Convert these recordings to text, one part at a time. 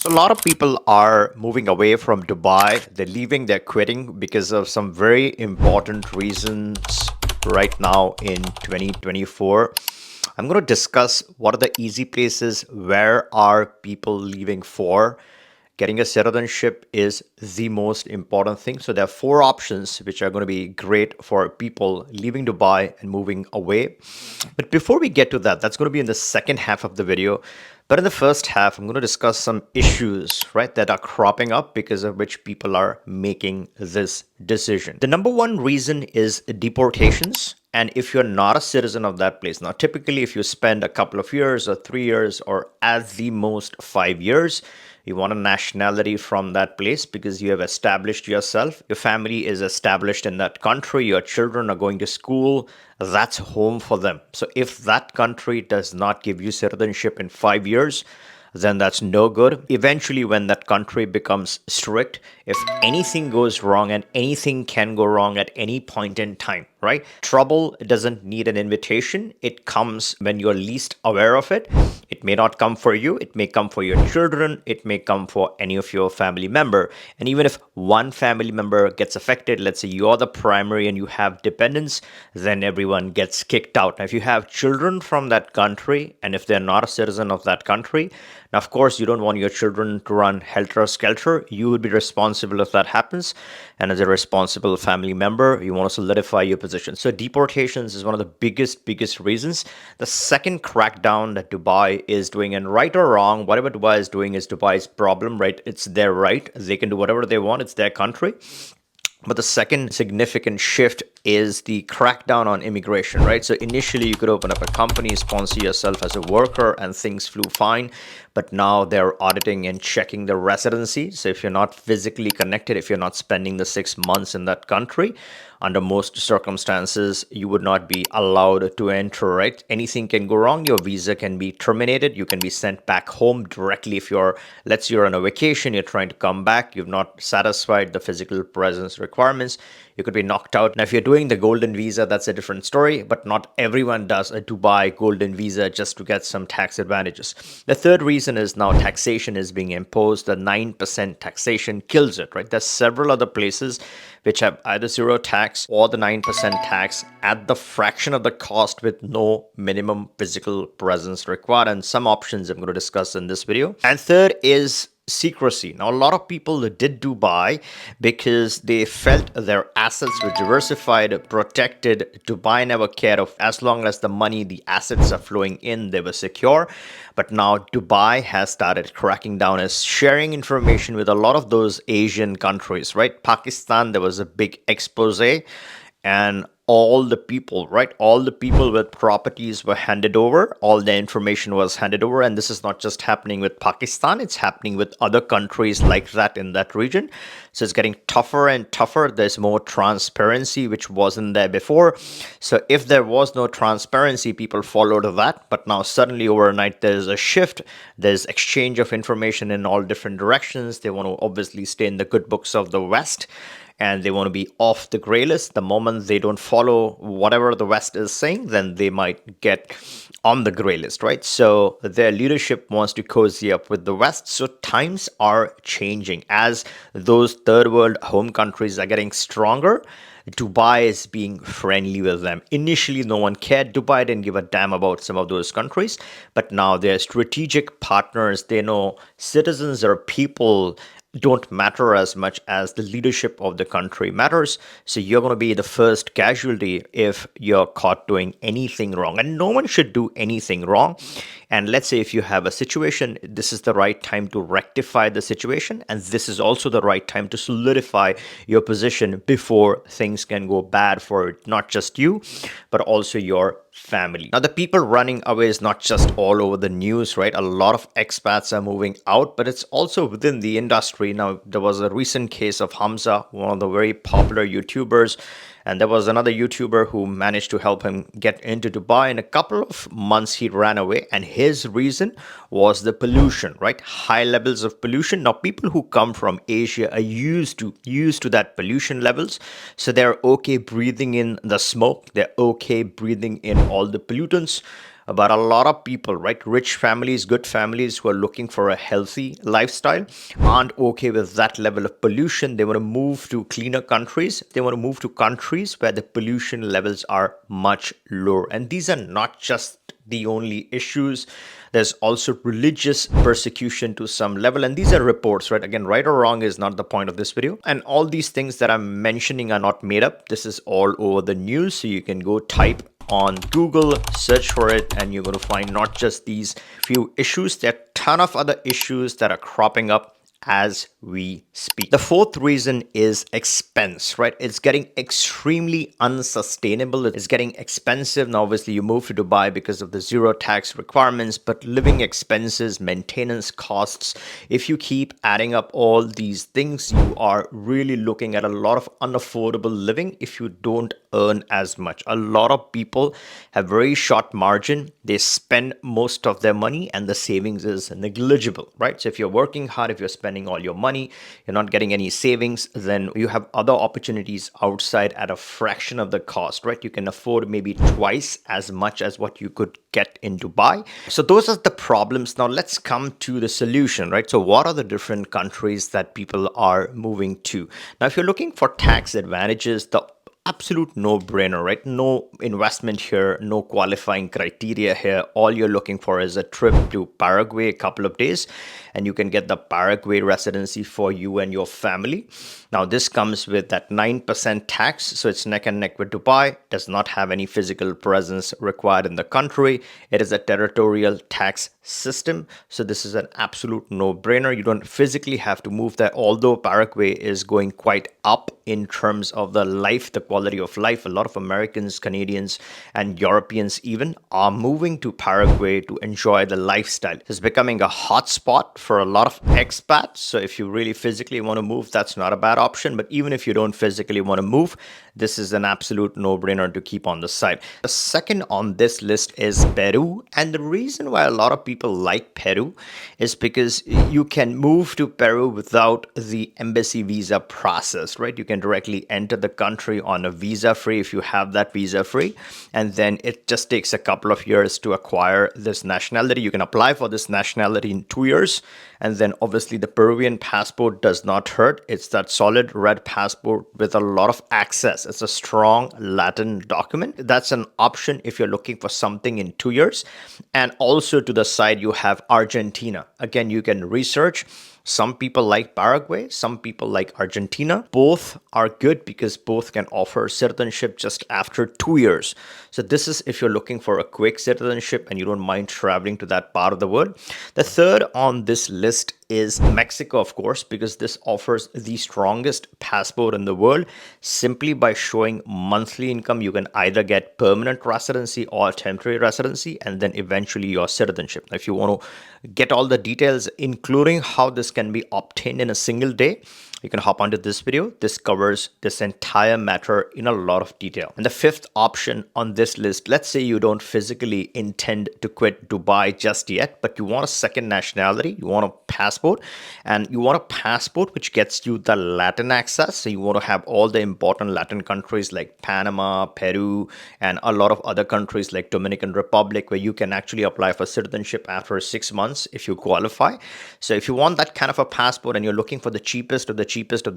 So a lot of people are moving away from Dubai. They're leaving, they're quitting because of some very important reasons right now in 2024. I'm going to discuss what are the easy places, where are people leaving for. Getting a citizenship is the most important thing. So there are four options which are going to be great for people leaving Dubai and moving away. But before we get to that, that's going to be in the second half of the video. But in the first half, I'm going to discuss some issues, right, that are cropping up because of which people are making this decision. The number one reason is deportations. And if you're not a citizen of that place, now typically if you spend a couple of years or 3 years or at the most 5 years, you want a nationality from that place because you have established yourself. Your family is established in that country. Your children are going to school. That's home for them. So if that country does not give you citizenship in 5 years, then that's no good. Eventually, when that country becomes strict, if anything goes wrong, and anything can go wrong at any point in time, right? Trouble doesn't need an invitation. It comes when you're least aware of it. It may not come for you. It may come for your children. It may come for any of your family member. And even if one family member gets affected, let's say you're the primary and you have dependents, then everyone gets kicked out. Now, if you have children from that country, and if they're not a citizen of that country, now, of course, you don't want your children to run helter-skelter. You would be responsible if that happens. And as a responsible family member, you want to solidify your position. So deportations is one of the biggest reasons. The second crackdown that Dubai is doing, and right or wrong, whatever Dubai is doing is Dubai's problem, right? It's their right. They can do whatever they want. It's their country. But the second significant shift is the crackdown on immigration, right? So initially you could open up a company, sponsor yourself as a worker, and things flew fine. But now they're auditing and checking the residency. So if you're not physically connected, if you're not spending the 6 months in that country, under most circumstances, you would not be allowed to enter, right? Anything can go wrong. Your visa can be terminated. You can be sent back home directly if let's say you're on a vacation, you're trying to come back, you've not satisfied the physical presence requirements, you could be knocked out. Now, if you're doing the golden visa, that's a different story, but not everyone does a Dubai golden visa just to get some tax advantages. The third reason is now taxation is being imposed. The 9% taxation kills it, right? There's several other places which have either zero tax or the 9% tax at the fraction of the cost with no minimum physical presence required. And some options I'm going to discuss in this video. And third is secrecy. Now, a lot of people did Dubai because they felt their assets were diversified, protected. Dubai never cared of as long as the money, the assets are flowing in, they were secure. But now Dubai has started cracking down, as sharing information with a lot of those Asian countries, right? Pakistan, there was a big expose, and all the people, right? All the people with properties were handed over. All the information was handed over. And this is not just happening with Pakistan. It's happening with other countries like that in that region. So it's getting tougher and tougher. There's more transparency, which wasn't there before. So if there was no transparency, people followed that. But now suddenly overnight, there's a shift. There's exchange of information in all different directions. They want to obviously stay in the good books of the West, and they want to be off the gray list. The moment they don't follow whatever the West is saying, then they might get on the gray list, right? So their leadership wants to cozy up with the West. So times are changing. As those third world home countries are getting stronger, Dubai is being friendly with them. Initially, no one cared. Dubai didn't give a damn about some of those countries, but now they're strategic partners. They know citizens or people don't matter as much as the leadership of the country matters. So you're going to be the first casualty if you're caught doing anything wrong. And no one should do anything wrong. And let's say if you have a situation, this is the right time to rectify the situation. And this is also the right time to solidify your position before things can go bad for not just you, but also your family. Now, the people running away is not just all over the news, right? A lot of expats are moving out, but it's also within the industry. Now, there was a recent case of Hamza, one of the very popular YouTubers, and there was another YouTuber who managed to help him get into Dubai. In a couple of months, he ran away, and his reason was the pollution, right? High levels of pollution. Now, people who come from Asia are used to that pollution levels, so they're okay breathing in the smoke. They're okay breathing in all the pollutants. but a lot of people, right, rich families, good families who are looking for a healthy lifestyle aren't okay with that level of pollution. They want to move to cleaner countries. They want to move to countries where the pollution levels are much lower. And these are not just the only issues. There's also religious persecution to some level. And these are reports, right? Again, right or wrong is not the point of this video. And all these things that I'm mentioning are not made up. This is all over the news. So you can go type on Google, search for it, and you're going to find not just these few issues, there are a ton of other issues that are cropping up as we speak. The fourth reason is expense, right? It's getting extremely unsustainable. It's getting expensive. Now, obviously, you move to Dubai because of the zero tax requirements, but living expenses, maintenance costs, if you keep adding up all these things, you are really looking at a lot of unaffordable living if you don't earn as much. A lot of people have very short margin. They spend most of their money and the savings is negligible, right? So if you're working hard, if you're spending all your money, you're not getting any savings, then you have other opportunities outside at a fraction of the cost, right? You can afford maybe twice as much as what you could get in Dubai. So those are the problems. Now let's come to the solution, right? So what are the different countries that people are moving to? Now, if you're looking for tax advantages, the absolute no-brainer, right? No investment here, no qualifying criteria here. All you're looking for is a trip to Paraguay, a couple of days, and you can get the Paraguay residency for you and your family. Now, this comes with that 9% tax, so it's neck and neck with Dubai, does not have any physical presence required in the country. It is a territorial tax system, so this is an absolute no-brainer. You don't physically have to move there, although Paraguay is going quite up in terms of the life, the quality of life. A lot of Americans, Canadians, and Europeans even are moving to Paraguay to enjoy the lifestyle. It's becoming a hot spot for a lot of expats. So if you really physically want to move, that's not a bad option. But even if you don't physically want to move, this is an absolute no-brainer to keep on the side. The second on this list is Peru. And the reason why a lot of people like Peru is because you can move to Peru without the embassy visa process, right? You can directly enter the country on a visa free if you have that visa free. And then it just takes a couple of years to acquire this nationality. You can apply for this nationality in 2 years. And then obviously the Peruvian passport does not hurt. It's that solid red passport with a lot of access. It's a strong Latin document. That's an option if you're looking for something in 2 years. And also to the side, you have Argentina. Again, you can research. Some people like Paraguay, some people like Argentina. Both are good because both can offer citizenship just after 2 years. So this is if you're looking for a quick citizenship and you don't mind traveling to that part of the world. The third on this list is Mexico, of course, because this offers the strongest passport in the world. Simply by showing monthly income, you can either get permanent residency or temporary residency, and then eventually your citizenship. Now, if you want to get all the details, including how this can be obtained in a single day, you can hop onto this video. This covers this entire matter in a lot of detail. And the fifth option on this list, let's say you don't physically intend to quit Dubai just yet, but you want a second nationality, you want a passport, and you want a passport which gets you the Latin access. So you want to have all the important Latin countries like Panama, Peru, and a lot of other countries like Dominican Republic, where you can actually apply for citizenship after 6 months if you qualify. So if you want that kind of a passport and you're looking for the cheapest of the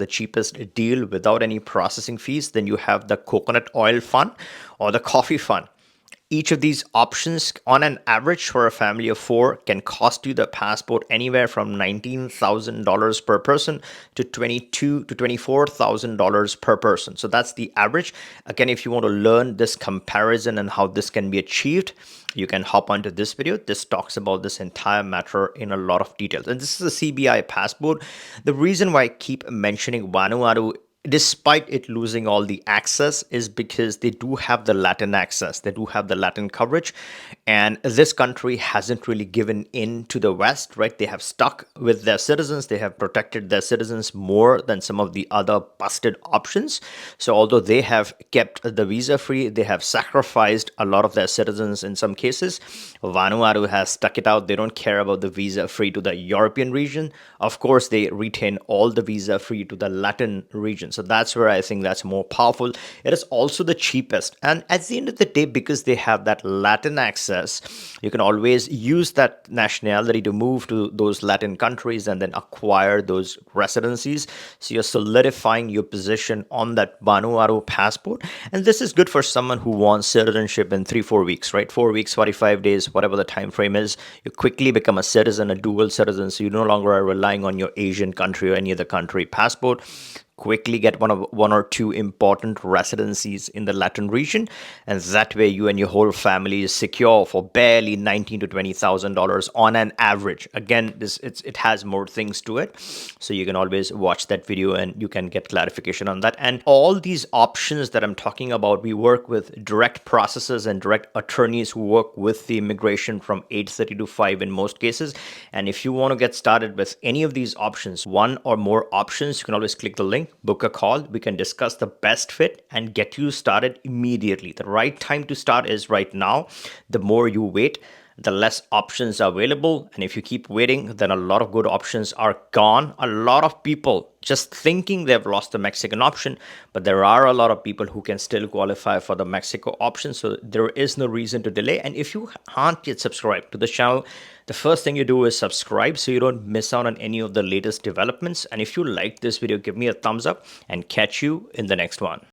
cheapest deal without any processing fees, then you have the coconut oil fund or the coffee fund. Each of these options, on an average for a family of 4, can cost you the passport anywhere from $19,000 per person to $22,000 to $24,000 per person. So that's the average. Again, if you want to learn this comparison and how this can be achieved, you can hop onto this video. This talks about this entire matter in a lot of details. And this is a CBI passport. The reason why I keep mentioning Vanuatu, despite it losing all the access, is because they do have the Latin access. They do have the Latin coverage. And this country hasn't really given in to the West, right? They have stuck with their citizens. They have protected their citizens more than some of the other busted options. So although they have kept the visa free, they have sacrificed a lot of their citizens in some cases. Vanuatu has stuck it out. They don't care about the visa free to the European region. Of course, they retain all the visa free to the Latin region. immigration. So that's where I think that's more powerful. It is also the cheapest. And at the end of the day, because they have that Latin access, you can always use that nationality to move to those Latin countries and then acquire those residencies. So you're solidifying your position on that Vanuatu passport. And this is good for someone who wants citizenship in 3-4 weeks, right? 4 weeks, 45 days, whatever the time frame is. You quickly become a citizen, a dual citizen. So you no longer are relying on your Asian country or any other country passport. Quickly get one or two important residencies in the Latin region, and that way you and your whole family is secure for barely $19,000 to $20,000 on an average. Again, it has more things to it, so you can always watch that video and you can get clarification on that. And all these options that I'm talking about, we work with direct processors and direct attorneys who work with the immigration from 8:30 to 5 in most cases. And if you want to get started with any of these options, one or more options, you can always click the link, book a call. We can discuss the best fit and get you started immediately. The right time to start is right now. The more you wait, the less options are available. And if you keep waiting, then a lot of good options are gone. A lot of people just thinking they've lost the Mexican option, but there are a lot of people who can still qualify for the Mexico option. So there is no reason to delay. And if you aren't yet subscribed to the channel, the first thing you do is subscribe so you don't miss out on any of the latest developments. And if you like this video, give me a thumbs up and catch you in the next one.